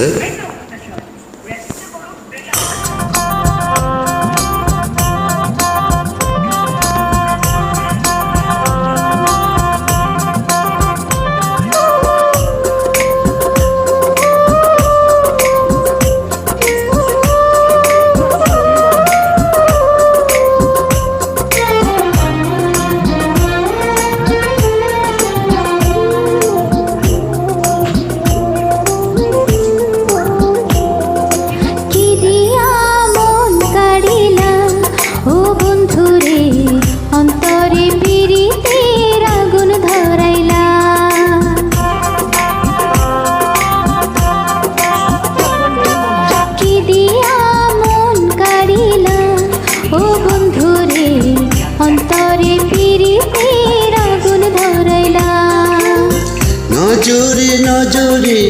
আছে। নজরে নজরে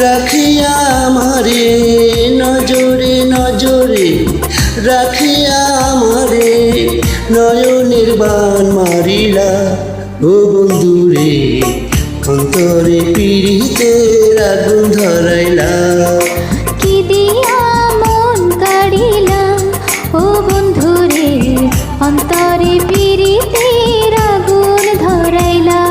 রাখিয়া আমারে, নজরে নজরে রাখিয়া আমারে, নয়নের বান মারিলা ও বন্ধুরে, অন্তরে পীড়িতের আগুন ধরাইলা। কি দিয়া মন কাড়িলা ও বন্ধুরে, অন্তরে পীড়িতের আগুন ধরাইলা।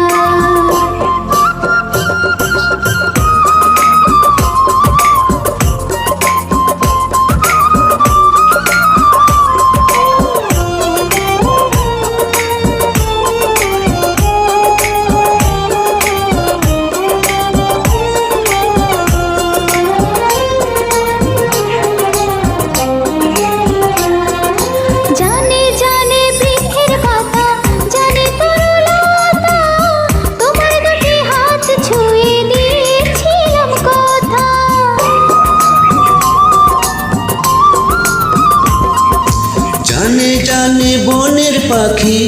জানে জানে বনের পাখি,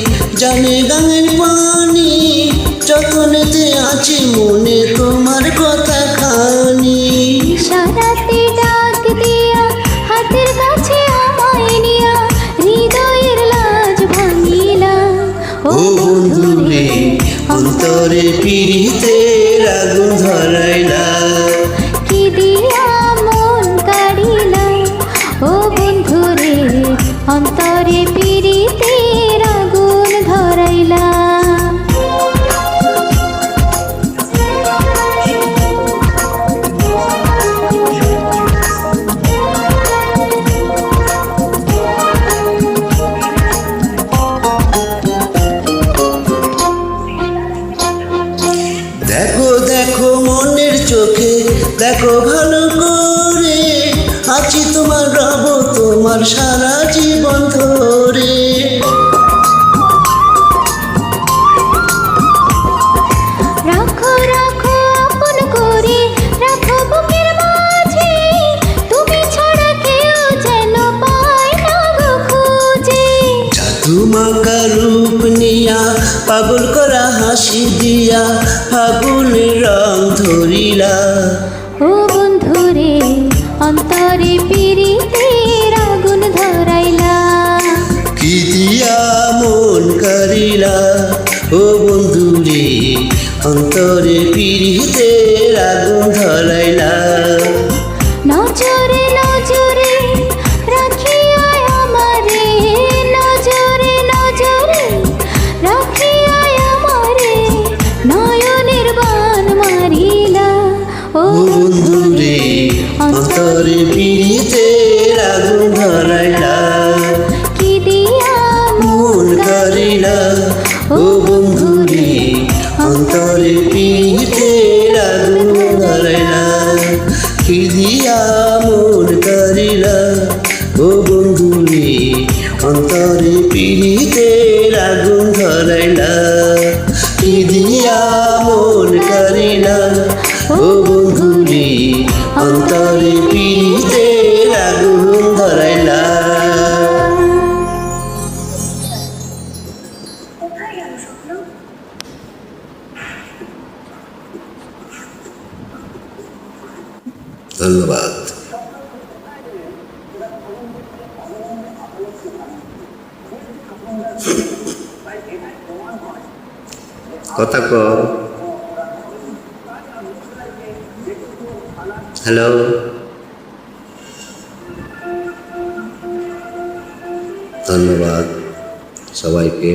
জানে গাঙের পানি, যতনেতে আছে মনে তোমার কথা খানি। সারাতে ডাক দিয়া হাতের কাছে আমায় নিয়া, হৃদয়ের লাজ ভাঙিলা ও বন্ধুরে, অন্তরে পীড়িতের আগুন ধরাইলা। কি দিয়া মন কাড়িলা ও বন্ধুরে, অন্তরে পীড়িতের আগুন ধরাইলা। দেখো দেখো মনের চোখে, দেখো ভালো করে, আছি তোমার রব তোমার সারা জীবন ধরে। রাখো রাখো আপন করে, রাখো বুকের মাঝে, তুমি ছাড়া কেউ যেন পায় না গো খুঁজে। জাদু মাখা রূপ নিয়া, পাগল করা হাসি দিয়া, ফাগুনের রং ধরিলা ও বন্ধুরে, অন্তরে পীড়িতের আগুন ধরাইলা। কি দিয়া মন কারিলা ও বন্ধুরে, অন্তরে পীড়িতের আগুন ধরাইলা। নজরে নজরে রাখিয়া আমারে, নজরে নজরে রাখিয়া আমারে, নয়নের বান মারিলা ও বন্ধুরে, অন্তরে পীড়িতের আগুন ধরাইলা। কি দিয়া মন কারিলা ও বন্ধুরে, অন্তরে পীড়িতের আগুন ধরাইলা। কি দিয়া মন কারিলা ও বন্ধুরে, অন্তরে পীড়িতের আগুন ধরাইলা। কি দিয়া মন কারিলা ও বন্ধুরে, অন্তরে পীড়িতের আগুন ধরাইলা। ধন্যবাদ। কথা কও। হ্যালো, ধন্যবাদ সবাইকে।